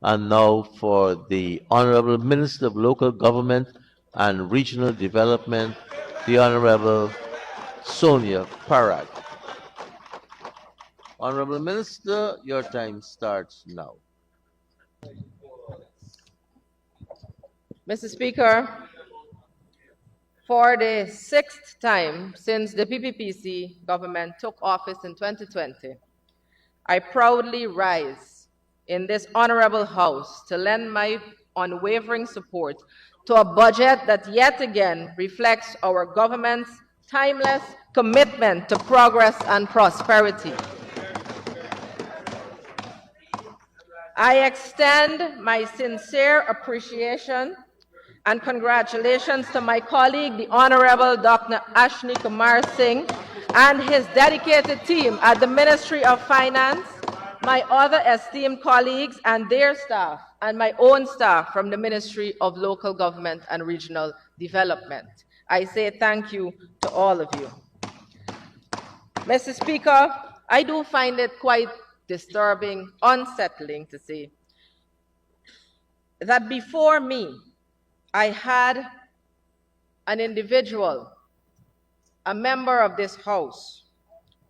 And now for the Honorable Minister of Local Government and Regional Development, the Honorable Sonia Parag. Honorable Minister, your time starts now. Mr. Speaker, for the sixth time since the PPPC government took office in 2020, I proudly rise in this honorable House to lend my unwavering support to a budget that yet again reflects our government's timeless commitment to progress and prosperity. I extend my sincere appreciation and congratulations to my colleague, the Honorable Dr. 𝐁𝐔𝐃𝐆𝐄 and his dedicated team at the Ministry of Finance, my other esteemed colleagues and their staff, and my own staff from the Ministry of Local Government and Regional Development. I say thank you to all of you. Mr. Speaker, I do find it quite disturbing, unsettling to say that before me, I had an individual, a member of this House,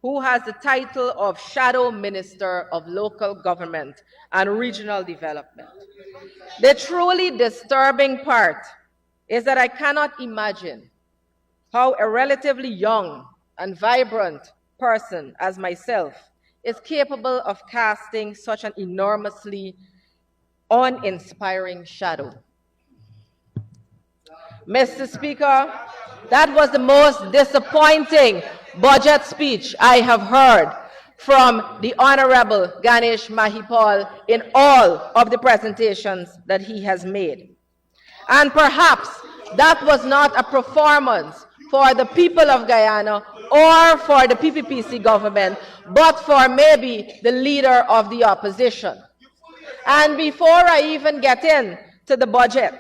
who has the title of Shadow Minister of Local Government and Regional Development. The truly disturbing part is that I cannot imagine how a relatively young and vibrant person as myself is capable of casting such an enormously uninspiring shadow. Mr. Speaker, that was the most disappointing budget speech I have heard from the Honorable 𝐁𝐔𝐃𝐆𝐄𝐄 Mahipal in all of the presentations that he has made. And perhaps that was not a performance for the people of Guyana or for the PPPC government, but for maybe the leader of the opposition. And before I even get into the budget,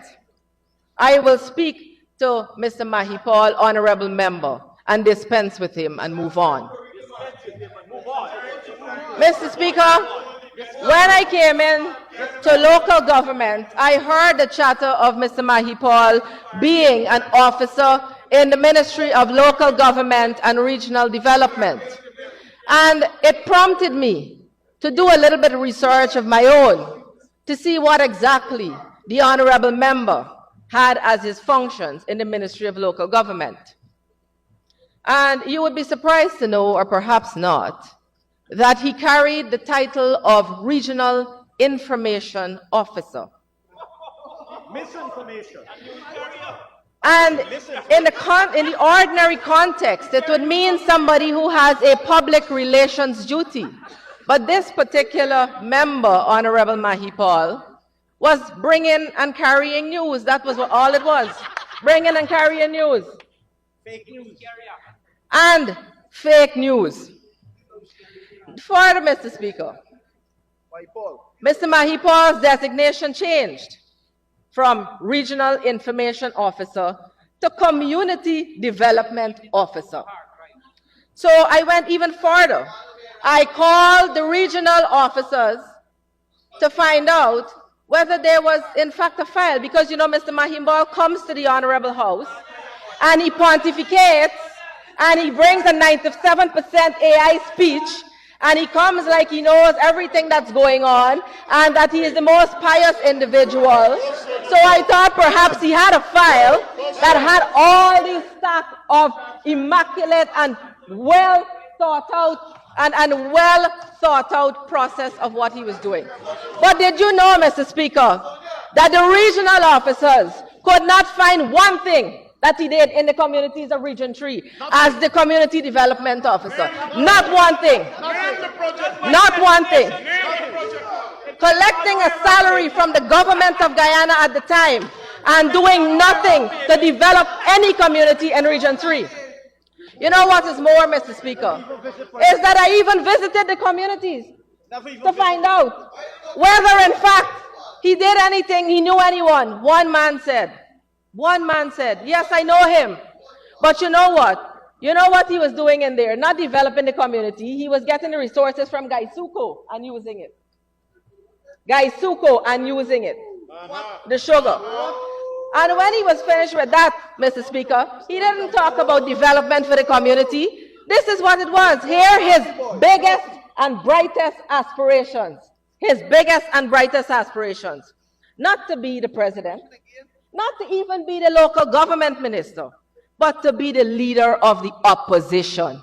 I will speak to Mr. Mahipal, honorable member, and dispense with him and move on. Mr. Speaker, when I came in to local government, I heard the chatter of Mr. Mahipal being an officer in the Ministry of Local Government and Regional Development. And it prompted me to do a little bit of research of my own to see what exactly the honorable member had as his functions in the Ministry of Local Government. And you would be surprised to know, or perhaps not, that he carried the title of Regional Information Officer. Misinformation. And in the ordinary context, it would mean somebody who has a public relations duty. But this particular member, Honorable Mahipal, was bringing and carrying news. That was all it was, bringing and carrying news. Fake news. And fake news. Further, Mr. Speaker, Mr. Mahipal's designation changed from Regional Information Officer to Community Development Officer. So I went even further. I called the regional officers to find out whether there was in fact a file, because you know Mr. Mahipal comes to the Honorable House and he pontificates and he brings a 97% AI speech and he comes like he knows everything that's going on and that he is the most pious individual. So I thought perhaps he had a file that had all these stack of immaculate and well thought out and well thought out process of what he was doing. But did you know, Mr. Speaker, that the regional officers could not find one thing that he did in the communities of Region 3 as the community development officer? Not one thing. Not one thing. Collecting a salary from the government of Guyana at the time and doing nothing to develop any community in Region 3. You know what is more, Mr. Speaker, is that I even visited the communities to find out whether in fact he did anything, he knew anyone. One man said, yes, I know him. But you know what? You know what he was doing in there? Not developing the community. He was getting the resources from 𝐁𝐔𝐃𝐆𝐄 and using it. 𝐁𝐔𝐃𝐆𝐄 and using it, the sugar. And when he was finished with that, Mr. Speaker, he didn't talk about development for the community. This is what it was. Here, his biggest and brightest aspirations. His biggest and brightest aspirations. Not to be the president, not to even be the local government minister, but to be the leader of the opposition.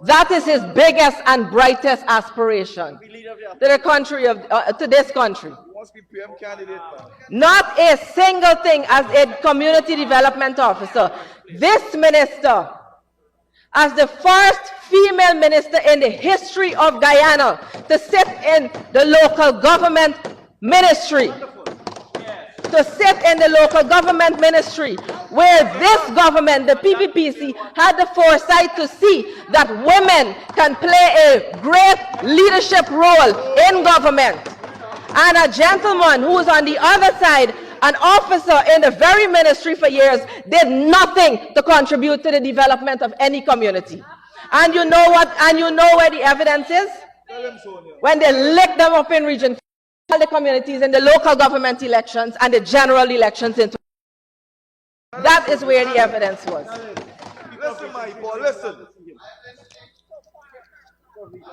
That is his biggest and brightest aspiration to the country to this country. Not a single thing as a community development officer. This minister, as the first female minister in the history of Guyana to sit in the local government ministry, where this government, the PPPC, had the foresight to see that women can play a great leadership role in government. And a gentleman who was on the other side, an officer in the very ministry for years, did nothing to contribute to the development of any community. And you know what? And you know where the evidence is? When they licked them up in region, all the communities in the local government elections and the general elections. That is where the evidence was. Listen, my boy, listen.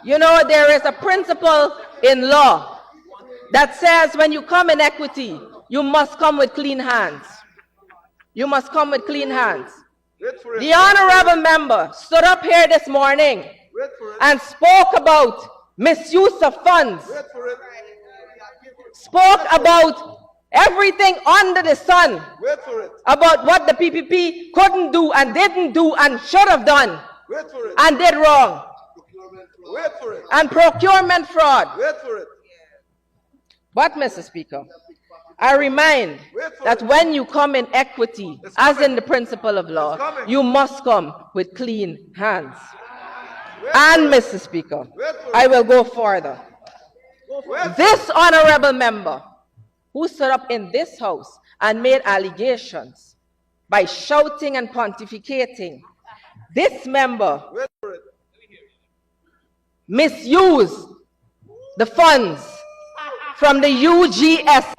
You know, there is a principle in law that says when you come in equity, you must come with clean hands. You must come with clean hands. The honorable member stood up here this morning and spoke about misuse of funds. Spoke about everything under the sun, about what the PPP couldn't do and didn't do and should have done and did wrong. And procurement fraud. But, Mr. Speaker, I remind that when you come in equity, as in the principle of law, you must come with clean hands. And, Mr. Speaker, I will go further. This honorable member who stood up in this house and made allegations by shouting and pontificating, this member misused the funds from the UGS.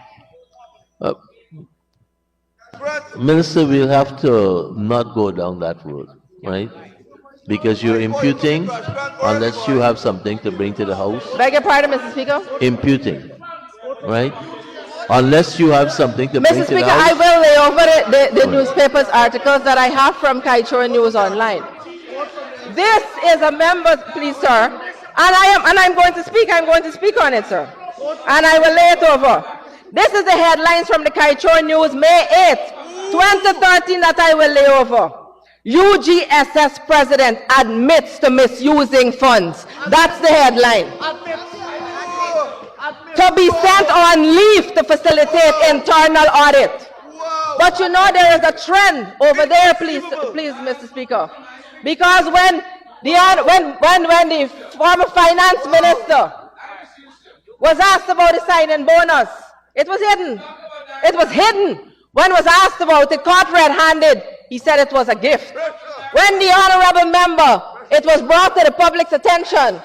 Minister, we'll have to not go down that road, right? Because you're imputing, unless you have something to bring to the House. Beg your pardon, Mr. Speaker? Imputing, right? Unless you have something to bring Mr. to the Speaker, House. I will lay over the newspapers articles that I have from 𝐃𝐄𝐁 News Online. This is a member, please, sir, and I'm going to speak on it, sir. And I will lay it over. This is the headlines from the 𝐃𝐄𝐁 News, May 8, 2013, that I will lay over. UGSS president admits to misusing funds. That's the headline. To be sent on leave to facilitate internal audit. But you know there is a trend over there, please, Mr. Speaker. Because when the former finance minister was asked about the sign-in bonus, it was hidden. It was hidden. When was asked about it, caught red-handed, he said it was a gift. When the honorable member, it was brought to the public's attention,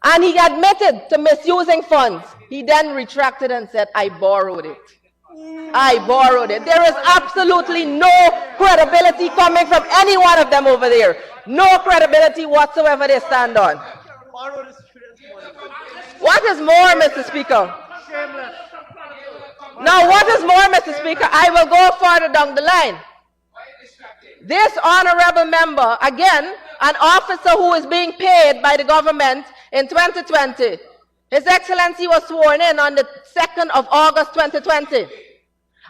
and he admitted to misusing funds, he then retracted and said, I borrowed it. I borrowed it. There is absolutely no credibility coming from any one of them over there. No credibility whatsoever they stand on. What is more, Mr. Speaker? Now, what is more, Mr. Speaker? I will go further down the line. This honorable member, again, an officer who is being paid by the government in 2020, His Excellency was sworn in on the 2nd of August 2020.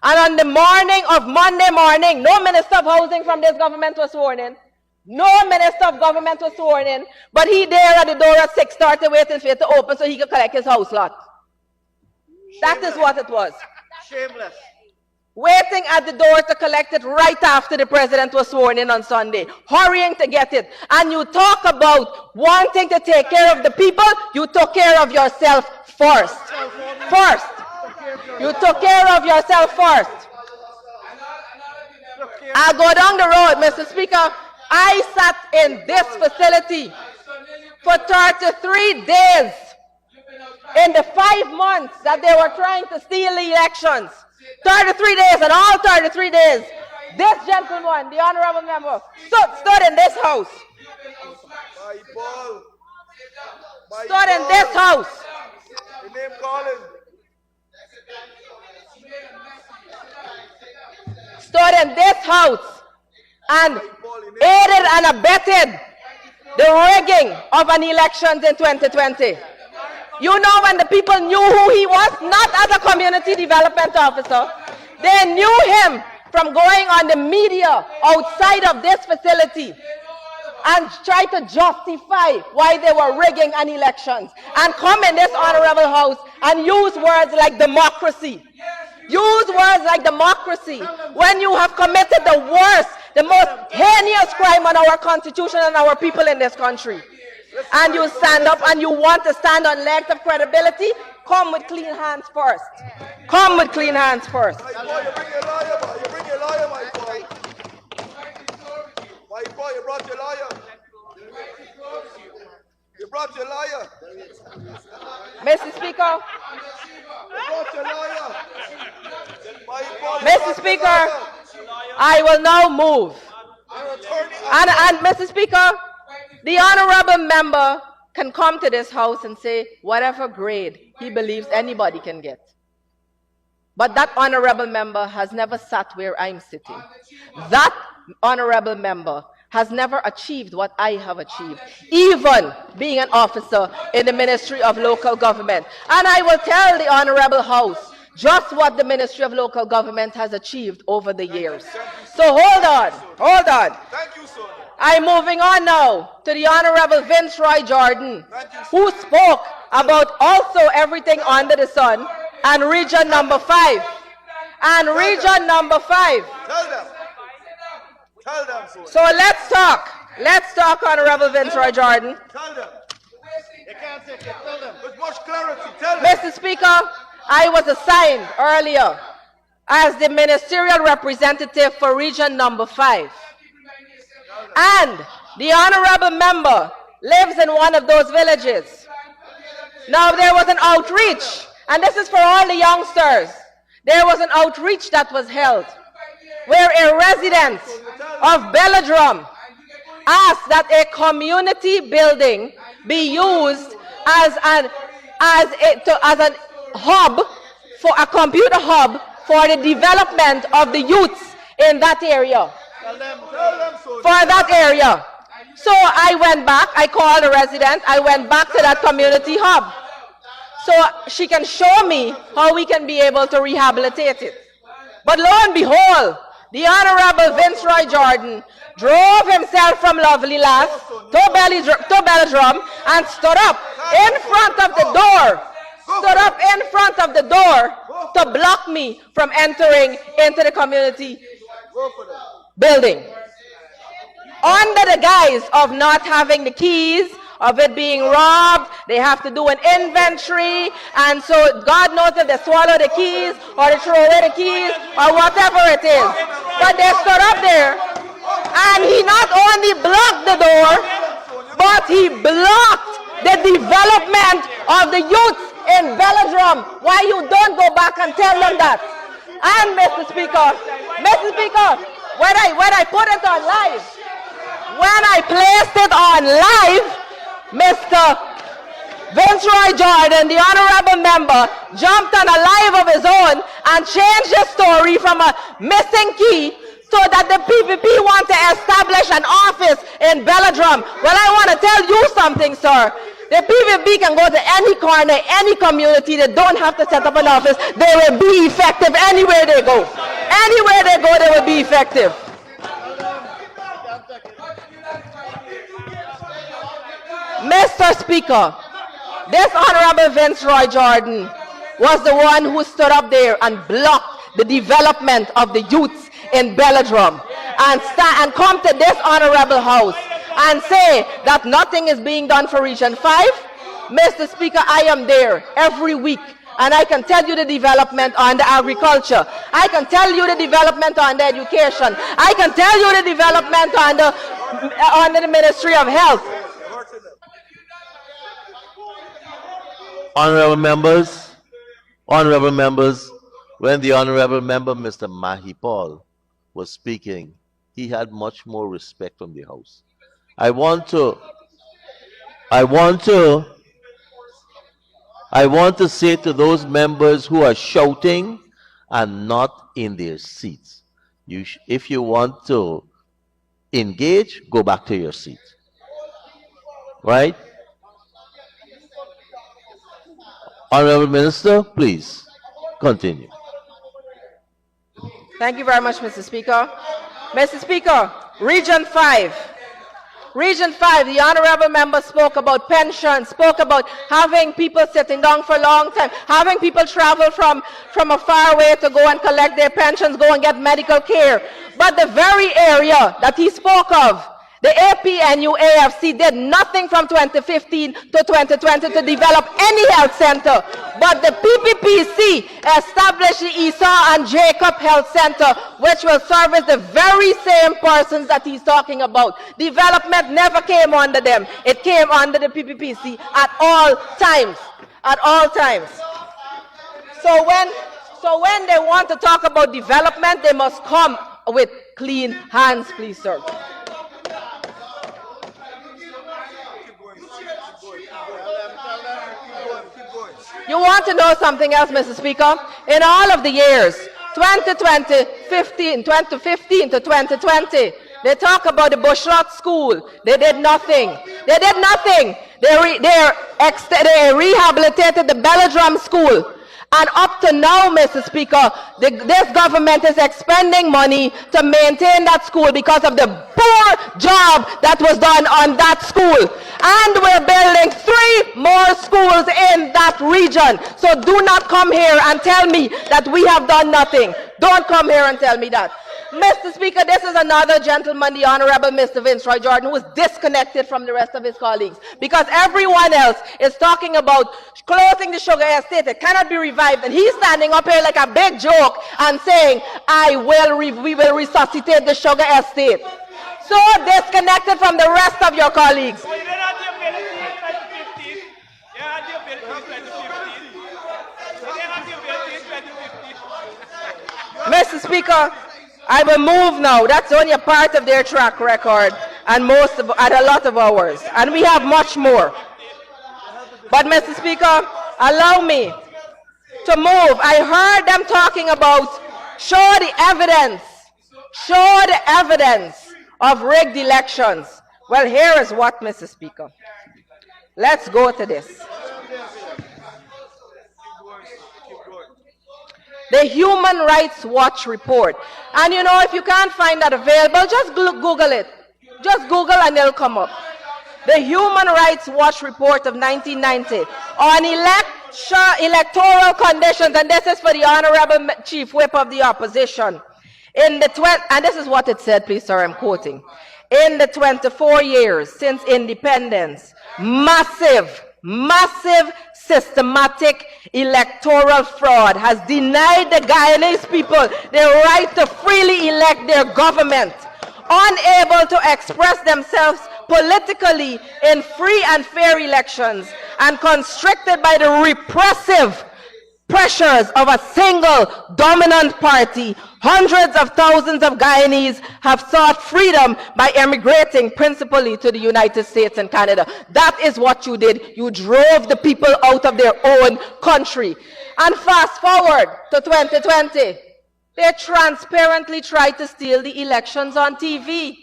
And on the morning of Monday morning, no Minister of Housing from this government was sworn in. No Minister of Government was sworn in. But he there at the door at 6:30 waiting for it to open so he could collect his house lot. That is what it was. Shameless. Waiting at the door to collect it right after the president was sworn in on Sunday, hurrying to get it. And you talk about wanting to take care of the people, you took care of yourself first. First. You took care of yourself first. I'll go down the road, Mr. Speaker. I sat in this facility for 33 days in the 5 months that they were trying to steal the elections, 33 days, and all 33 days, this gentleman, the honorable member, stood in this house. Stood in this house. The name calling. Stood in this house and aided and abetted the rigging of an elections in 2020. You know, when the people knew who he was, not as a community development officer, they knew him from going on the media outside of this facility and try to justify why they were rigging an elections and come in this honorable house and use words like democracy. Use words like democracy when you have committed the worst, the most heinous crime on our constitution and our people in this country. And you stand up and you want to stand on legs of credibility, come with clean hands first. Come with clean hands first. My boy, you bring your lawyer, boy. You bring your lawyer, my boy. My boy, you brought your lawyer. You brought your lawyer. Mr. Speaker. You brought your lawyer. My boy, you Mr. brought Speaker, your lawyer. I will now move. Your attorney. And Mr. Speaker, the honorable member can come to this house and say whatever grade he believes anybody can get. But that honorable member has never sat where I'm sitting. That honorable member has never achieved what I have achieved, even being an officer in the Ministry of Local Government. And I will tell the honorable house just what the Ministry of Local Government has achieved over the years. So hold on. Thank you, Sonia. I'm moving on now to the Honorable Vince Roy Jordan, who spoke about also everything under the sun and region number 5. And region number 5. Tell them. Tell them, Sonia. So let's talk. Let's talk, Honorable Vince Roy Jordan. Tell them. You can't take it. Tell them. With much clarity. Tell them. Mr. Speaker, I was assigned earlier as the ministerial representative for region number 5. And the honorable member lives in one of those villages. Now there was an outreach, and this is for all the youngsters. There was an outreach that was held where a resident of Belladrum asked that a community building be used as a hub, for a computer hub for the development of the youths in that area. Tell them, For that area. So I went back, I called the resident, I went back to that community hub. So she can show me how we can be able to rehabilitate it. But lo and behold, the Honorable Vince Roy Jordan drove himself from Lovely Lass to Belladrum and stood up in front of the door. Stood up in front of the door to block me from entering into the community building. Under the guise of not having the keys, of it being robbed, they have to do an inventory, and so God knows if they swallow the keys or they throw away the keys or whatever it is. But they stood up there, and he not only blocked the door, but he blocked the development of the youth in Belladrum. Why you don't go back and tell them that? And Mr. Speaker, when I put it on live, when I placed it on live, Mr. Vince Roy Jordan, the honorable member, jumped on a live of his own and changed the story from a missing key so that the PPP want to establish an office in Belladrum. Well, I want to tell you something, sir. The PPP can go to any corner, any community. They don't have to set up an office. They will be effective anywhere they go. Anywhere they go, they will be effective. Mr. Speaker, this Honorable Vince Roy Jordan was the one who stood up there and blocked the development of the youths in Belladrum and come to this honorable house and say that nothing is being done for Region 5. Mr. Speaker, I am there every week, and I can tell you the development on the agriculture. I can tell you the development on the education. I can tell you the development on the Ministry of Health. Honorable members, when the honorable member, Mr. Mahipal, was speaking, he had much more respect from the House. I want to say to those members who are shouting and not in their seats, if you want to engage, go back to your seat. Right? Honorable Minister, please continue. Thank you very much, Mr. Speaker. Mr. Speaker, Region 5. Region 5, the honorable member spoke about pensions, spoke about having people sitting down for a long time, having people travel from a far way to go and collect their pensions, go and get medical care. But the very area that he spoke of, the APNUAFC did nothing from 2015 to 2020 to develop any health center. But the PPPC established the 𝐁𝐔𝐃𝐆𝐄𝐓 Health Center, which will service the very same persons that he's talking about. Development never came under them. It came under the PPPC at all times. At all times. So when they want to talk about development, they must come with clean hands, please, sir. You want to know something else, Mr. Speaker? In all of the years, 2015 to 2020, they talk about the Bushrot School. They did nothing. They did nothing. They rehabilitated the Belladrum School. And up to now, Mr. Speaker, this government is expending money to maintain that school because of the poor job that was done on that school. And we're building 3 more schools in that region. So do not come here and tell me that we have done nothing. Don't come here and tell me that. Mr. Speaker, this is another gentleman, the Honorable Mr. Vince Roy Jordan, who is disconnected from the rest of his colleagues, because everyone else is talking about closing the sugar estate. It cannot be revived, and he's standing up here like a big joke and saying, we will resuscitate the sugar estate. So disconnected from the rest of your colleagues. Mr. Speaker, I will move now. That's only a part of their track record and a lot of ours. And we have much more. But Mr. Speaker, allow me to move. I heard them talking about show the evidence of rigged elections. Well, here is what, Mr. Speaker. Let's go to this. The Human Rights Watch report. And you know, if you can't find that available, just Google it. Just Google and it'll come up. The Human Rights Watch report of 1990 on electoral conditions, and this is for the Honorable Chief Whip of the Opposition. And this is what it said, please, sir, I'm quoting. In the 24 years since independence, massive systematic electoral fraud has denied the Guyanese people their right to freely elect their government, unable to express themselves politically in free and fair elections, and constricted by the repressive pressures of a single dominant party. Hundreds of thousands of Guyanese have sought freedom by emigrating principally to the United States and Canada. That is what you did. You drove the people out of their own country. And fast forward to 2020, they transparently tried to steal the elections on TV.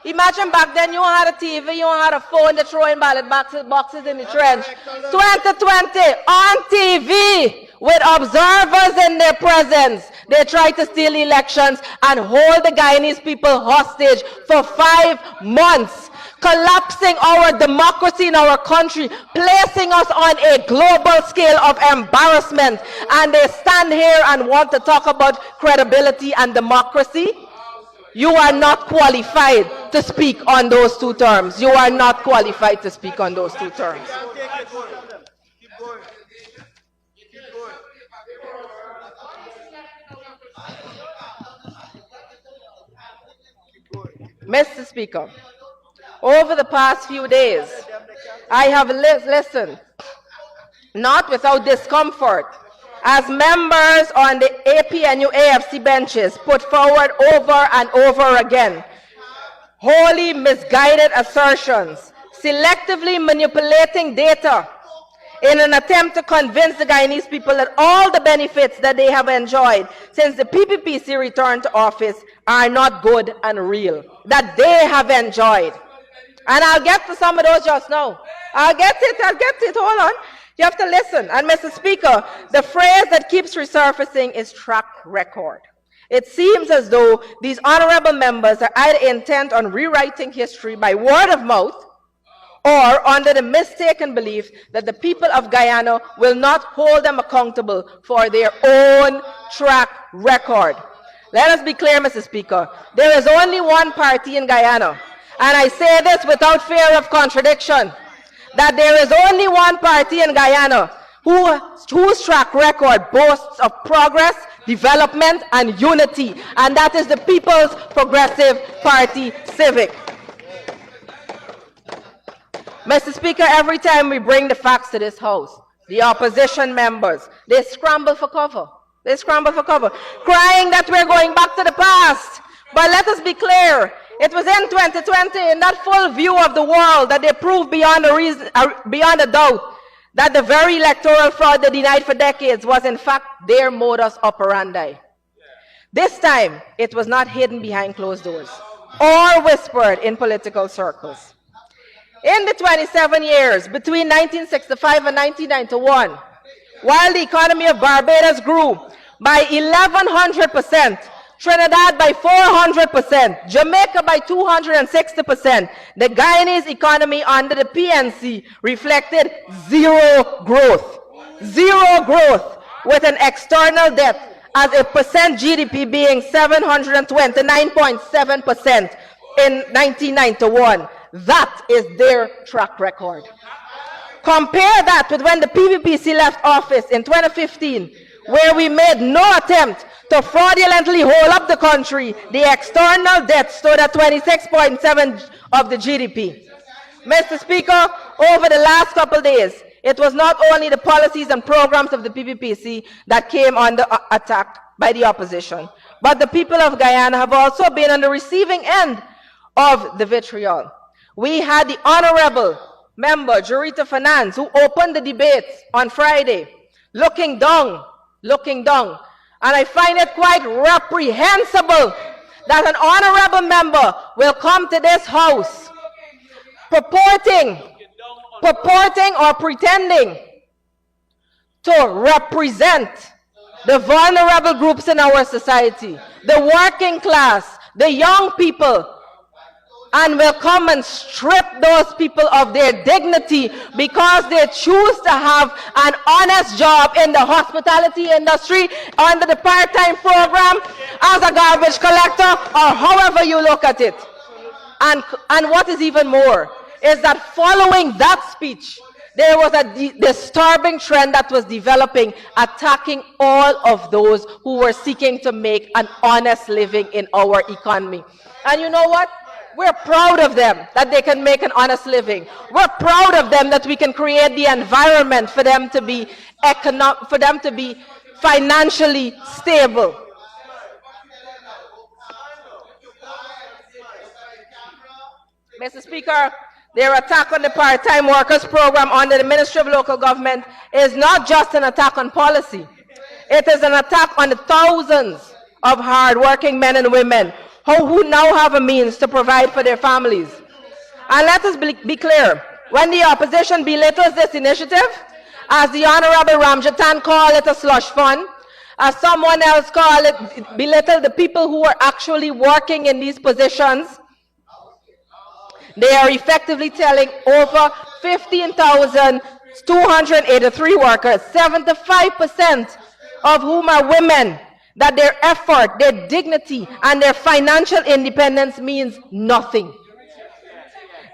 Imagine back then you had a TV, you had a phone, they're throwing ballot boxes in the trench. 2020, on TV, with observers in their presence, they tried to steal elections and hold the Guyanese people hostage for 5 months, collapsing our democracy in our country, placing us on a global scale of embarrassment. And they stand here and want to talk about credibility and democracy. You are not qualified to speak on those 2 terms. You are not qualified to speak on those 2 terms. Mr. Speaker, over the past few days, I have listened not without discomfort, as members on the APNU AFC benches put forward over and over again wholly misguided assertions, selectively manipulating data in an attempt to convince the Guyanese people that all the benefits that they have enjoyed since the PPPC returned to office are not good and real, that they have enjoyed. And I'll get to some of those just now. I'll get it, hold on. You have to listen. And Mr. Speaker, the phrase that keeps resurfacing is track record. It seems as though these honorable members are either intent on rewriting history by word of mouth or under the mistaken belief that the people of Guyana will not hold them accountable for their own track record. Let us be clear, Mr. Speaker. There is only one party in Guyana, and I say this without fear of contradiction, that there is only one party in Guyana whose track record boasts of progress, development, and unity, and that is the People's Progressive Party Civic. Mr. Speaker, every time we bring the facts to this House, the opposition members, they scramble for cover. They scramble for cover, crying that we're going back to the past. But let us be clear, it was in 2020, in that full view of the world, that they proved beyond a doubt that the very electoral fraud they denied for decades was in fact their modus operandi. This time, it was not hidden behind closed doors or whispered in political circles. In the 27 years between 1965 and 1991, while the economy of Barbados grew by 1,100%, Trinidad by 400%, Jamaica by 260%, the Guyanese economy under the PNC reflected zero growth. Zero growth, with an external debt as a percent GDP being 729.7% in 1991. That is their track record. Compare that with when the PPPC left office in 2015, where we made no attempt to fraudulently hold up the country. The external debt stood at 26.7% of the GDP. Mr. Speaker, over the last couple of days, it was not only the policies and programs of the PPPC that came under attack by the opposition, but the people of Guyana have also been on the receiving end of the vitriol. We had the Honorable Member, Jurita Finance, who opened the debates on Friday, looking down. And I find it quite reprehensible that an honorable member will come to this House purporting or pretending to represent the vulnerable groups in our society, the working class, the young people, and will come and strip those people of their dignity because they choose to have an honest job in the hospitality industry under the part-time program as a garbage collector, or however you look at it. And what is even more is that following that speech, there was a disturbing trend that was developing, attacking all of those who were seeking to make an honest living in our economy. And you know what? We're proud of them that they can make an honest living. We're proud of them that we can create the environment for them to be financially stable. Mr. Speaker, their attack on the part-time workers program under the Ministry of Local Government is not just an attack on policy. It is an attack on the thousands of hard-working men and women who now have a means to provide for their families. And let us be clear, when the opposition belittles this initiative, as the Honorable Ramjatan called it a slush fund, as someone else called it, belittle the people who are actually working in these positions, they are effectively telling over 15,283 workers, 75% of whom are women, that their effort, their dignity, and their financial independence means nothing.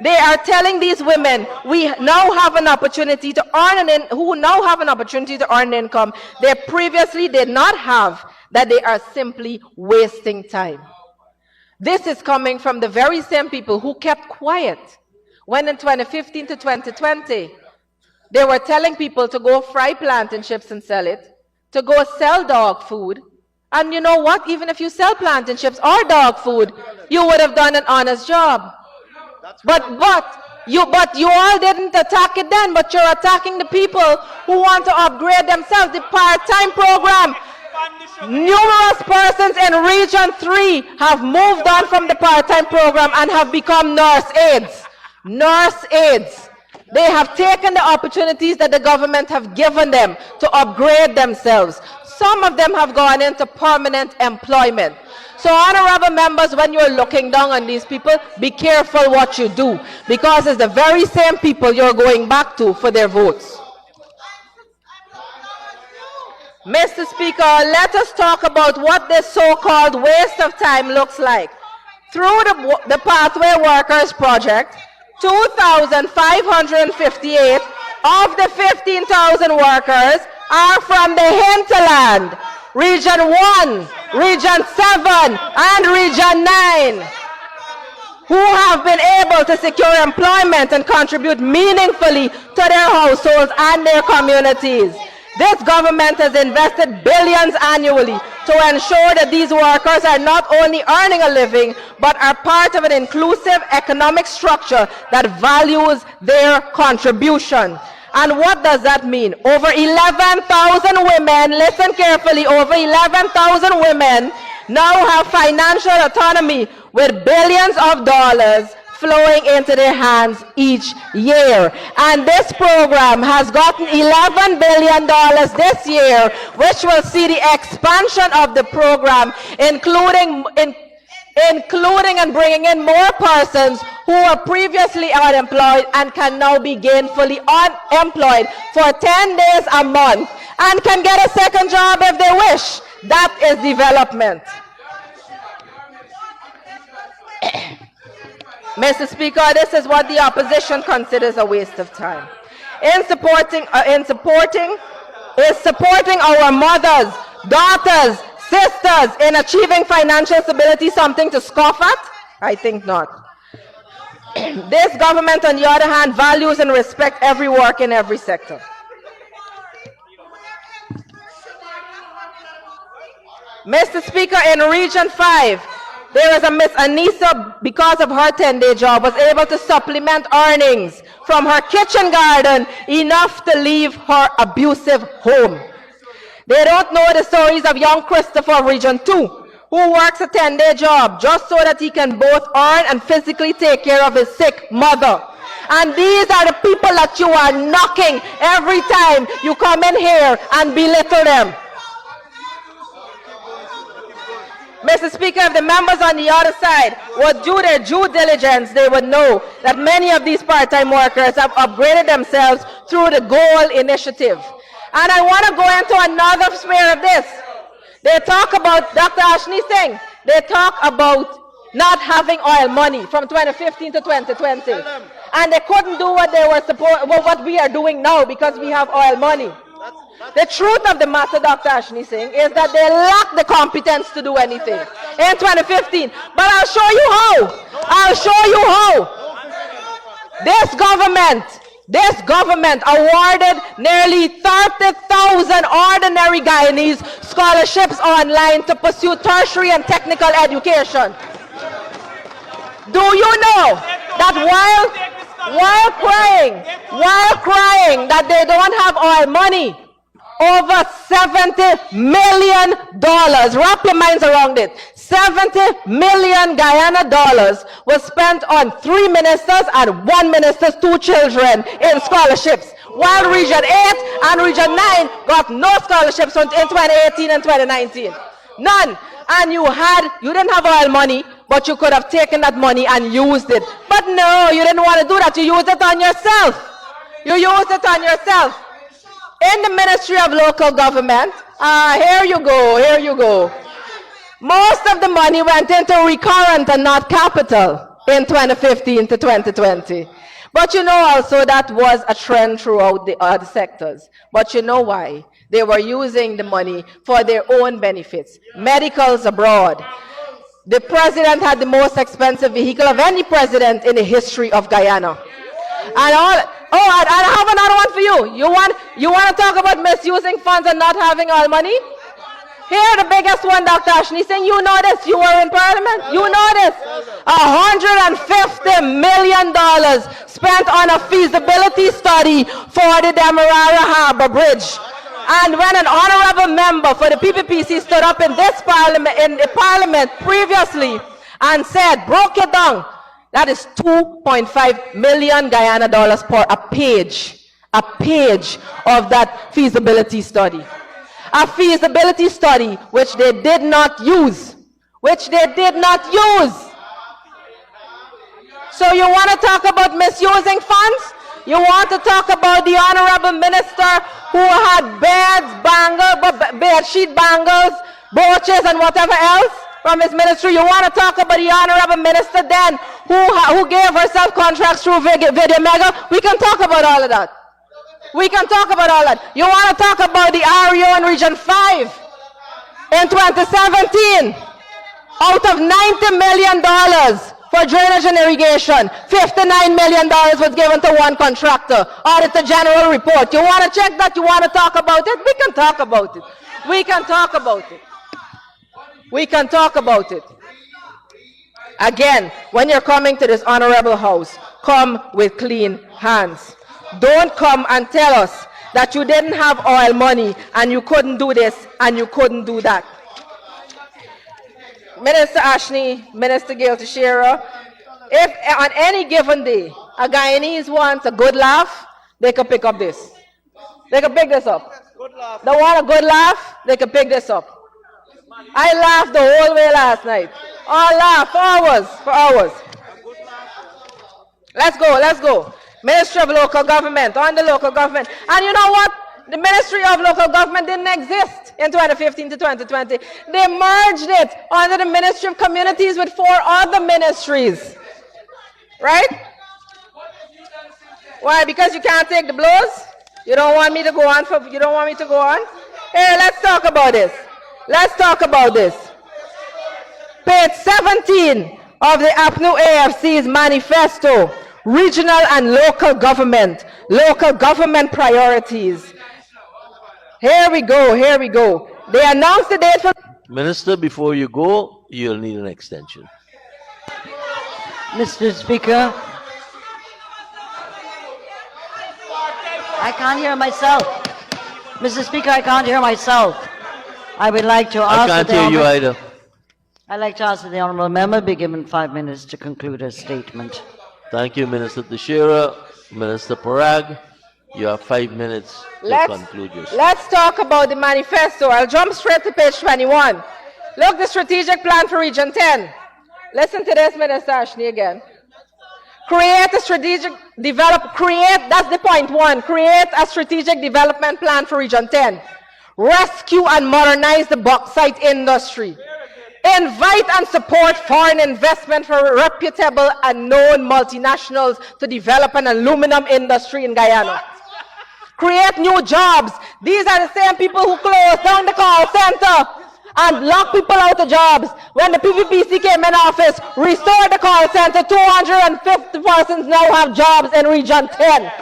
They are telling these women we now have an opportunity to earn an income they previously did not have, that they are simply wasting time. This is coming from the very same people who kept quiet when in 2015 to 2020, They were telling people to go fry plantain chips and sell it, to go sell dog food. And you know what? Even if you sell plantain chips or dog food, you would have done an honest job. But you all didn't attack it then, but you're attacking the people who want to upgrade themselves. The part-time program. Numerous persons in Region 3 have moved on from the part-time program and have become nurse aides. Nurse aides. They have taken the opportunities that the government have given them to upgrade themselves. Some of them have gone into permanent employment. So, honorable members, when you're looking down on these people, be careful what you do, because it's the very same people you're going back to for their votes. Mr. Speaker, let us talk about what this so-called waste of time looks like. Through the Pathway Workers Project, 2,558 of the 15,000 workers are from the hinterland, Region 1, Region 7, and Region 9, who have been able to secure employment and contribute meaningfully to their households and their communities. This government has invested billions annually to ensure that these workers are not only earning a living, but are part of an inclusive economic structure that values their contribution. And what does that mean? Over 11,000 women, listen carefully, over 11,000 women now have financial autonomy with billions of dollars flowing into their hands each year. And this program has gotten $11 billion this year, which will see the expansion of the program, including and bringing in more persons who were previously unemployed and can now be gainfully unemployed for 10 days a month and can get a second job if they wish. That is development. Mr. Speaker, this is what the opposition considers a waste of time. Supporting our mothers, daughters, sisters in achieving financial stability something to scoff at? I think not. This government, on the other hand, values and respects every work in every sector. Mr. Speaker, in Region 5, there is a Miss Anissa, because of her 10-day job, was able to supplement earnings from her kitchen garden enough to leave her abusive home. They don't know the stories of young Christopher of Region 2, who works a 10-day job just so that he can both earn and physically take care of his sick mother. And these are the people that you are knocking every time you come in here and belittle them. Mr. Speaker, if the members on the other side would do their due diligence, they would know that many of these part-time workers have upgraded themselves through the GOAL initiative. And I want to go into another sphere of this. They talk about, Dr. Ashni Singh, they talk about not having oil money from 2015 to 2020. And they couldn't do what they were what we are doing now because we have oil money. The truth of the matter, Dr. Ashni Singh, is that they lack the competence to do anything in 2015. But I'll show you how. I'll show you how. This government awarded nearly 30,000 ordinary Guyanese scholarships online to pursue tertiary and technical education. Do you know that while crying that they don't have oil money, over $70 million, wrap your minds around it, 70 million Guyana dollars was spent on 3 ministers and 1 minister's 2 children in scholarships, while Region 8 and Region 9 got no scholarships in 2018 and 2019. None. And you didn't have oil money, but you could have taken that money and used it. But no, you didn't want to do that. You used it on yourself. You used it on yourself. In the Ministry of Local Government, here you go. Most of the money went into recurrent and not capital in 2015 to 2020. But you know also that was a trend throughout the other sectors. But you know why? They were using the money for their own benefits. Medicals abroad. The president had the most expensive vehicle of any president in the history of Guyana. And all, oh, and I have another one for you. You want to talk about misusing funds and not having all money? Here, the biggest one, Dr. Ashney, saying, you know this, you were in Parliament, you know this. $150 million spent on a feasibility study for the Demerara Harbour Bridge. And when an honorable member for the PPPC stood up in this Parliament, in the Parliament previously, and said, broke it down, that is 2.5 million Guyana dollars per a page of that feasibility study. A feasibility study which they did not use. So you want to talk about misusing funds? You want to talk about the honorable minister who had bed sheet bangles, brooches, and whatever else from his ministry? You want to talk about the honorable minister then who gave herself contracts through Video Mega? We can talk about all of that. We can talk about all that. You want to talk about the REO in Region 5 in 2017? Out of $90 million for drainage and irrigation, $59 million was given to one contractor. Auditor General report. You want to check that? You want to talk about it? We can talk about it. We can talk about it. We can talk about it. Again, when you're coming to this honorable house, come with clean hands. Don't come and tell us that you didn't have oil money and you couldn't do this and you couldn't do that. Minister Ashney, Minister 𝐁𝐔𝐃𝐆𝐄, if on any given day a Guyanese wants a good laugh, they can pick up this. They can pick this up. They want a good laugh, they can pick this up. I laughed the whole way last night. All laugh for hours. Let's go. Ministry of Local Government, on the local government. And you know what? The Ministry of Local Government didn't exist in 2015 to 2020. They merged it under the Ministry of Communities with 4 other ministries. Right? Why? Because you can't take the blows? You don't want me to go on? Hey, let's talk about this. Page 17 of the APNU AFC's manifesto. Regional and local government priorities. Here we go. They announced the date for... Minister, before you go, you'll need an extension. Mr. Speaker, I can't hear myself. Mr. Speaker, I can't hear myself. I would like to ask... I can't hear you either. I'd like to ask that the honourable member be given 5 minutes to conclude her statement. Thank you, Minister Teixeira. Minister Parag, you have 5 minutes to conclude your speech. Let's talk about the manifesto. I'll jump straight to page 21. Look, the strategic plan for Region 10. Listen to this, Minister Ashney, again. That's the point 1. Create a strategic development plan for Region 10. Rescue and modernize the bauxite industry. Invite and support foreign investment for reputable and known multinationals to develop an aluminum industry in Guyana. Create new jobs. These are the same people who closed down the call center and locked people out of jobs. When the PPPC came in office, restored the call center, 250 persons now have jobs in Region 10.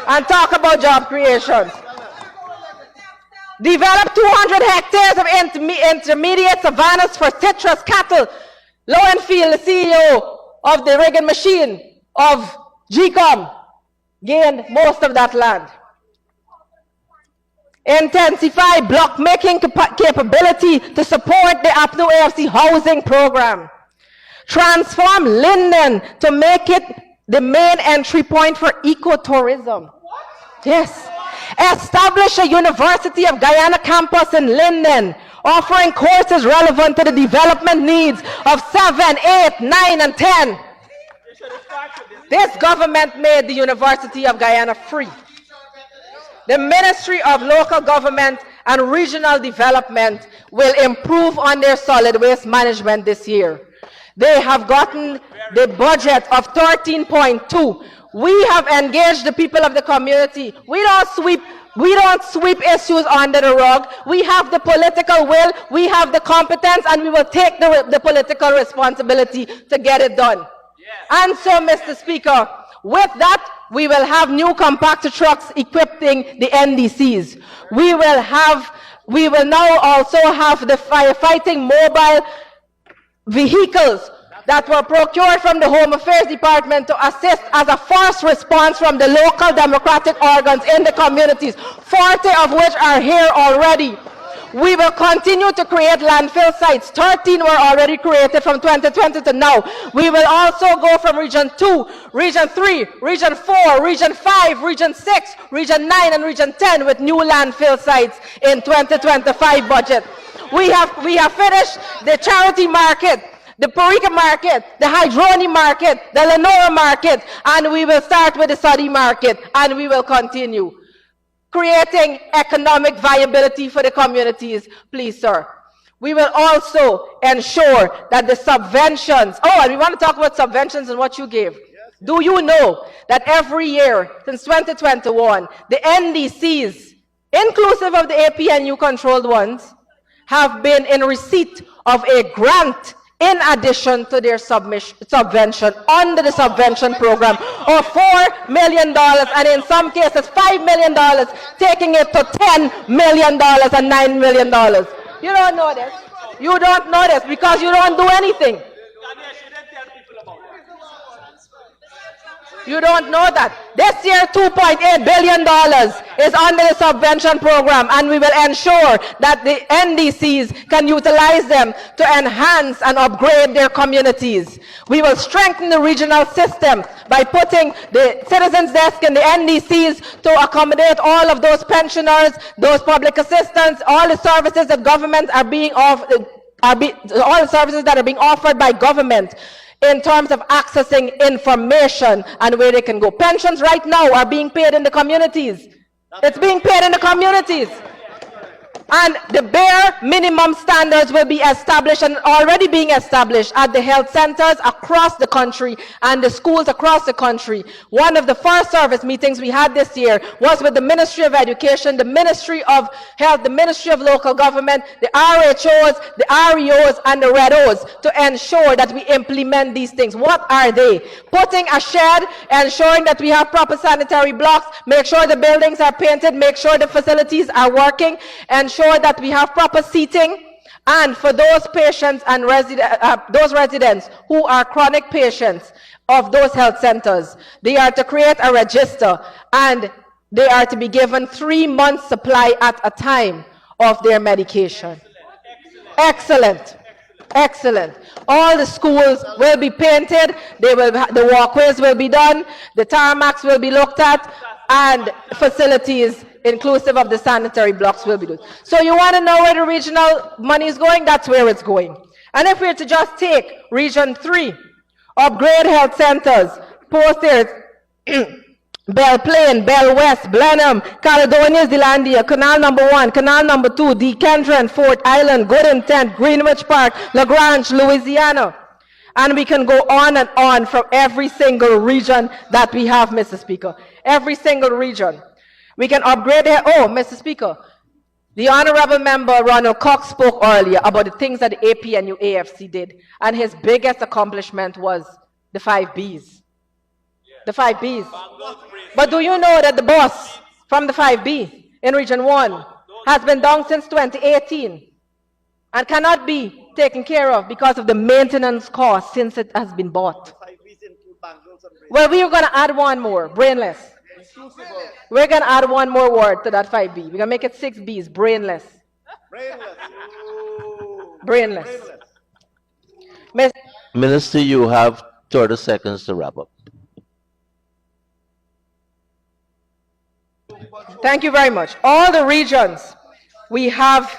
And talk about job creation. Develop 200 hectares of intermediate savannas for citrus cattle. Lowenfield, the CEO of the rigging machine of GCOM, gained most of that land. Intensify block making capability to support the APNU AFC housing program. Transform Linden to make it the main entry point for ecotourism. Yes. Establish a University of Guyana campus in Linden, offering courses relevant to the development needs of 7, 8, 9, and 10. This government made the University of Guyana free. The Ministry of Local Government and Regional Development will improve on their solid waste management this year. They have gotten the budget of 13.2. We have engaged the people of the community. We don't sweep issues under the rug. We have the political will, we have the competence, and we will take the political responsibility to get it done. And so, Mr. Speaker, with that, We will have new compactor trucks equipping the NDCs. We will now also have the firefighting mobile vehicles that were procured from the Home Affairs Department to assist as a first response from the local democratic organs in the communities, 40 of which are here already. We will continue to create landfill sites. 13 were already created from 2020 to now. We will also go from Region 2, Region 3, Region 4, Region 5, Region 6, Region 9, and Region 10 with new landfill sites in 2025 budget. We have finished the charity market, the Parika market, the Hydroni market, the Lenora market, and we will start with the Saudi market, and we will continue creating economic viability for the communities, please, sir. We will also ensure that the subventions, and we want to talk about subventions and what you gave. Do you know that every year since 2021, the NDCs, inclusive of the APNU controlled ones, have been in receipt of a grant in addition to their subvention under the subvention program of $4 million, and in some cases $5 million, taking it to $10 million and $9 million. You don't know this. You don't know this because you don't do anything. You don't know that. This year, $2.8 billion is under the subvention program, and we will ensure that the NDCs can utilize them to enhance and upgrade their communities. We will strengthen the regional system by putting the Citizens Desk in the NDCs to accommodate all of those pensioners, those public assistants, all the services that government are being offered, all the services that are being offered by government, in terms of accessing information and where they can go. Pensions right now are being paid in the communities. It's being paid in the communities. And the bare minimum standards will be established and already being established at the health centers across the country and the schools across the country. One of the first service meetings we had this year was with the Ministry of Education, the Ministry of Health, the Ministry of Local Government, the RHOs, the REOs, and the REDOs to ensure that we implement these things. What are they? Putting a shed, ensuring that we have proper sanitary blocks, make sure the buildings are painted, make sure the facilities are working, ensure that we have proper seating, and for those patients and those residents who are chronic patients of those health centers, they are to create a register and they are to be given 3 months supply at a time of their medication. Excellent. Excellent. All the schools will be painted, the walkways will be done, the tarmacs will be looked at, and facilities inclusive of the sanitary blocks will be done. So you want to know where the regional money is going? That's where it's going. And if we're to just take Region 3, upgrade health centers, post there, Belle Plaine, Belle West, Blenheim, Caledonia, Zealandia, Canal Number 1, Canal Number 2, Dekendron, Fort Island, Good Intent, Greenwich Park, Lagrange, Louisiana. And we can go on and on from every single region that we have, Mr. Speaker. Every single region. We can upgrade it. Oh, Mr. Speaker, the Honorable Member Ronald Cox spoke earlier about the things that the APNU AFC did, and his biggest accomplishment was the 5 Bs. The 5 Bs. But do you know that the bus from the 5B in Region 1 has been down since 2018 and cannot be taken care of because of the maintenance cost since it has been bought? Well, we are going to add one more, brainless. We're going to add one more word to that 5B. We're going to make it 6 Bs, brainless. Brainless. Minister, you have 30 seconds to wrap up. Thank you very much. All the regions, we have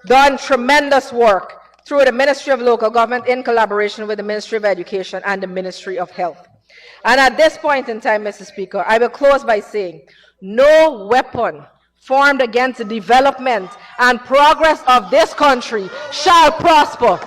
done tremendous work through the Ministry of Local Government in collaboration with the Ministry of Education and the Ministry of Health. And at this point in time, Mr. Speaker, I will close by saying, no weapon formed against the development and progress of this country shall prosper.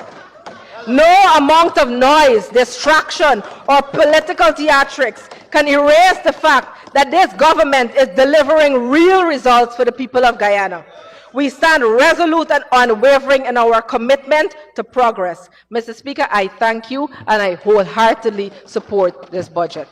No amount of noise, distraction, or political theatrics can erase the fact that this government is delivering real results for the people of Guyana. We stand resolute and unwavering in our commitment to progress. Mr. Speaker, I thank you and I wholeheartedly support this budget.